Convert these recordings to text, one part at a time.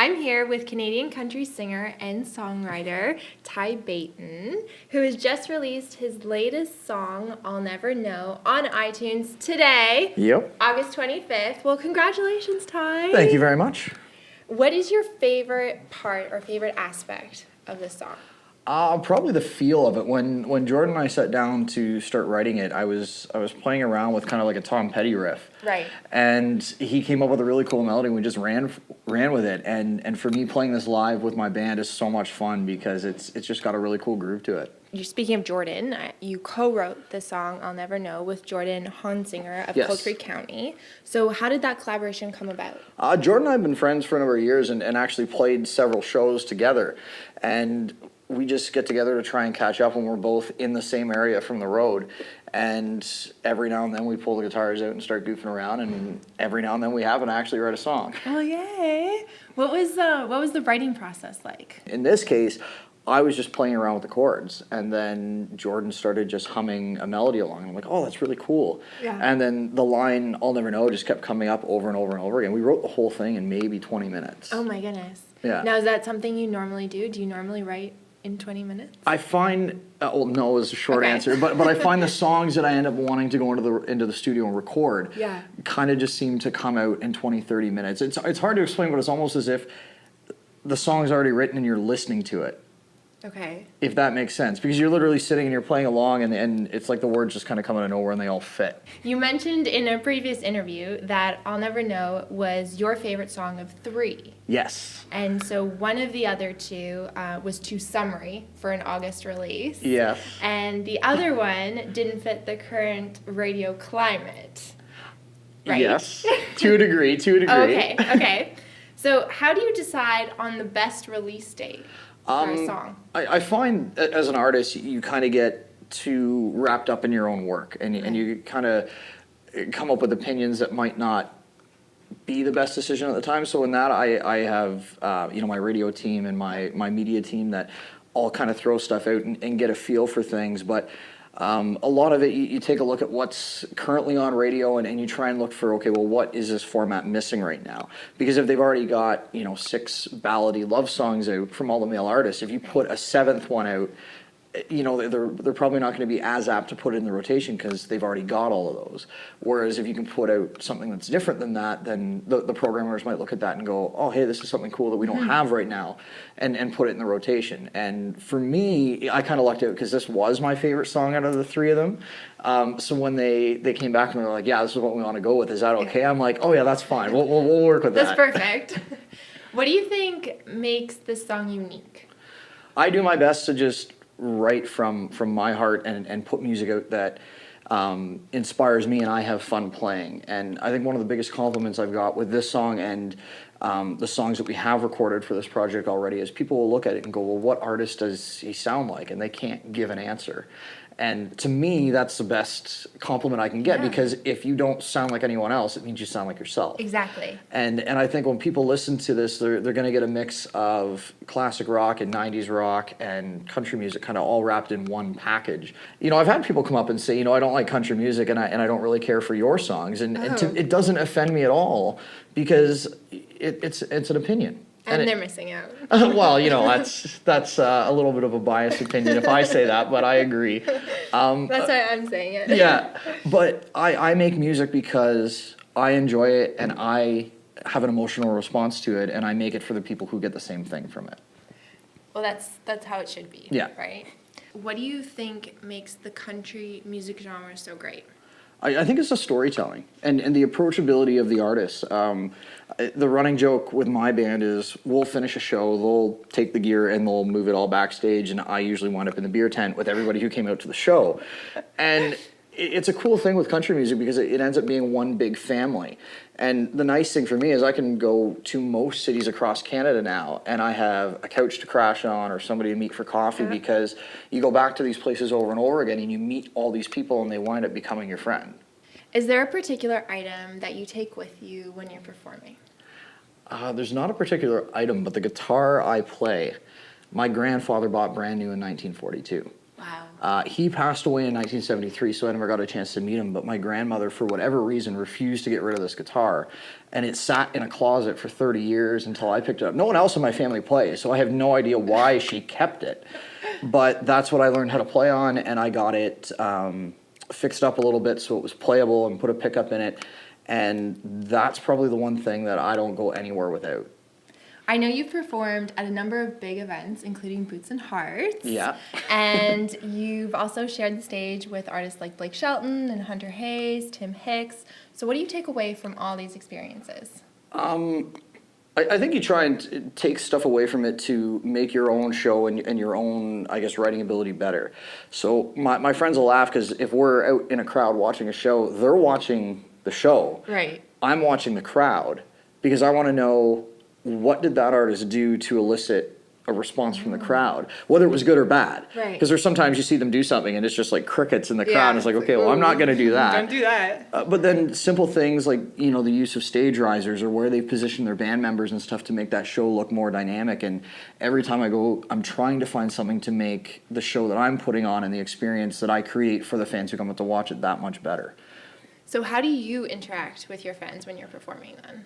I'm here with Canadian country singer and songwriter TY BAYNTON, who has just released his latest song, I'll Never Know, on iTunes today, August 25th. Well, congratulations, TY. Thank you very much. What is your favorite part or favorite aspect of this song? Probably the feel of it. When Jordan and I sat down to start writing it, I was playing around with kind of like a Tom Petty riff. Right. And he came up with a really cool melody, and we just ran with it. And for me, playing this live with my band is so much fun because it's just got a really cool groove to it. You're speaking of Jordan, you co-wrote the song I'll Never Know with Jordan Honsinger of Yes. Poultry County. So how did that collaboration come about? Jordan and I have been friends for a number of years and actually played several shows together. And we just get together to try and catch up when we're both in the same area from the road. And every now and then we pull the guitars out and start goofing around, and every now and then we happen to actually write a song. Oh, yay. What was the writing process like? In this case, I was just playing around with the chords, and then Jordan started just humming a melody along, and I'm like, oh, that's really cool. Yeah. And then the line, I'll never know, just kept coming up over and over and over again. We wrote the whole thing in maybe 20 minutes. Oh, my goodness. Yeah. Now, is that something you normally do? Do you normally write in 20 minutes? I find, well, no is a short Okay. answer, but I find the songs that I end up wanting to go into the studio and record kind of just seem to come out in 20, 30 minutes. It's hard to explain, but it's almost as if the song's already written and you're listening to it. Okay. If that makes sense, because you're literally sitting and you're playing along, and it's like the words just kind of come out of nowhere and they all fit. You mentioned in a previous interview that I'll Never Know was your favorite song of 3. Yes. And so one of the other 2 was too summery for an August release. Yes. And the other one didn't fit the current radio climate. Right? Yes. To a degree. Okay. So how do you decide on the best release date for a song? I find that as an artist, you kind of get too wrapped up in your own work, and you kind of come up with opinions that might not be the best decision at the time. So in that, I have my radio team and my media team that all kind of throw stuff out and get a feel for things. But a lot of it, you take a look at what's currently on radio and you try and look for, okay, well, what is this format missing right now? Because if they've already got, 6 ballady love songs out from all the male artists, if you put a 7th one out, they're probably not going to be as apt to put it in the rotation because they've already got all of those. Whereas if you can put out something that's different than that, then the programmers might look at that and go, oh, hey, this is something cool that we don't have right now, and put it in the rotation. And for me, I kind of lucked out because this was my favorite song out of the 3 of them. So when they came back and they were like, yeah, this is what we want to go with, is that okay? I'm like, oh yeah, that's fine. We'll work with that. That's perfect. What do you think makes this song unique? I do my best to just write from my heart and put music out that inspires me and I have fun playing. And I think one of the biggest compliments I've got with this song and the songs that we have recorded for this project already is people will look at it and go, well, what artist does he sound like? And they can't give an answer. And to me, that's the best compliment I can get, because if you don't sound like anyone else, it means you sound like yourself. Exactly. And I think when people listen to this, they're going to get a mix of classic rock and 90s rock and country music kind of all wrapped in one package. I've had people come up and say, I don't like country music and I don't really care for your songs. And it doesn't offend me at all, because it's an opinion. And they're missing out. Well, that's a little bit of a biased opinion if I say that, but I agree. That's why I'm saying it. Yeah, but I make music because I enjoy it and I have an emotional response to it, and I make it for the people who get the same thing from it. Well, that's how it should be. Yeah. Right? What do you think makes the country music genre so great? I think it's the storytelling and the approachability of the artists. The running joke with my band is we'll finish a show, they'll take the gear and they'll move it all backstage, and I usually wind up in the beer tent with everybody who came out to the show. And it's a cool thing with country music because it ends up being one big family. And the nice thing for me is I can go to most cities across Canada now and I have a couch to crash on or somebody to meet for coffee, because you go back to these places over and over again and you meet all these people and they wind up becoming your friend. Is there a particular item that you take with you when you're performing? There's not a particular item, but the guitar I play, my grandfather bought brand new in 1942. Wow. He passed away in 1973, so I never got a chance to meet him, but my grandmother, for whatever reason, refused to get rid of this guitar, and it sat in a closet for 30 years until I picked it up. No one else in my family plays, so I have no idea why she kept it, but that's what I learned how to play on, and I got it fixed up a little bit so it was playable and put a pickup in it, and that's probably the one thing that I don't go anywhere without. I know you've performed at a number of big events, including Boots and Hearts. Yeah. And you've also shared the stage with artists like Blake Shelton and Hunter Hayes, Tim Hicks. So what do you take away from all these experiences? I think you try and take stuff away from it to make your own show and your own, I guess, writing ability better. So my friends will laugh because if we're out in a crowd watching a show, they're watching the show. Right. I'm watching the crowd because I want to know, what did that artist do to elicit a response from the crowd, whether it was good or bad? Right. Because there's sometimes you see them do something and it's just like crickets in the crowd, and it's like, okay, well, I'm not going to do that. Don't do that. But then simple things like, you know, the use of stage risers or where they position their band members and stuff to make that show look more dynamic. And every time I go, I'm trying to find something to make the show that I'm putting on and the experience that I create for the fans who come up to watch it that much better. So how do you interact with your fans when you're performing then?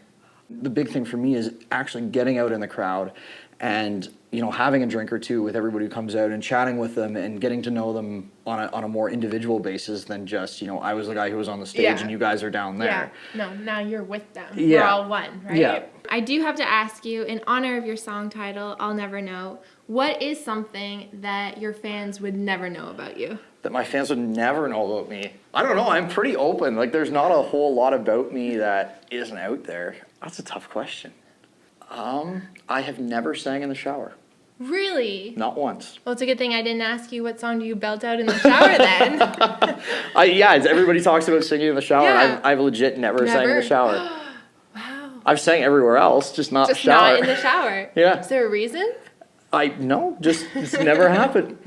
The big thing for me is actually getting out in the crowd and, you know, having a drink or two with everybody who comes out and chatting with them and getting to know them on a more individual basis than just, you know, I was the guy who was on the stage and you guys are down there. Yeah, no, now you're with them. Yeah. We're all one, right? Yeah. I do have to ask you, in honor of your song title, I'll Never Know, what is something that your fans would never know about you? That my fans would never know about me? I don't know, I'm pretty open. Like, there's not a whole lot about me that isn't out there. That's a tough question. I have never sang in the shower. Really? Not once. Well, it's a good thing I didn't ask you what song do you belt out in the shower then. Everybody talks about singing in the shower. Yeah. I've legit never sang in the shower. Wow. I've sang everywhere else, just not the shower. Not in the shower. Yeah. Is there a reason? It's never happened.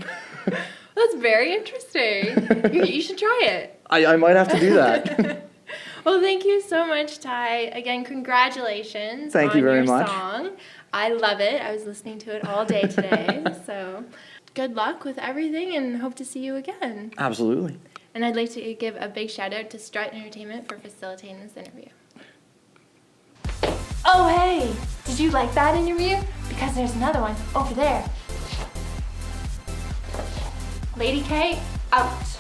That's very interesting. You should try it. I might have to do that. Well, thank you so much, Ty. Again, congratulations Thank you very on your much. song. I love it. I was listening to it all day today. So good luck with everything and hope to see you again. Absolutely. And I'd like to give a big shout out to Strut Entertainment for facilitating this interview. Oh, hey! Did you like that interview? Because there's another one over there. Lady K, out.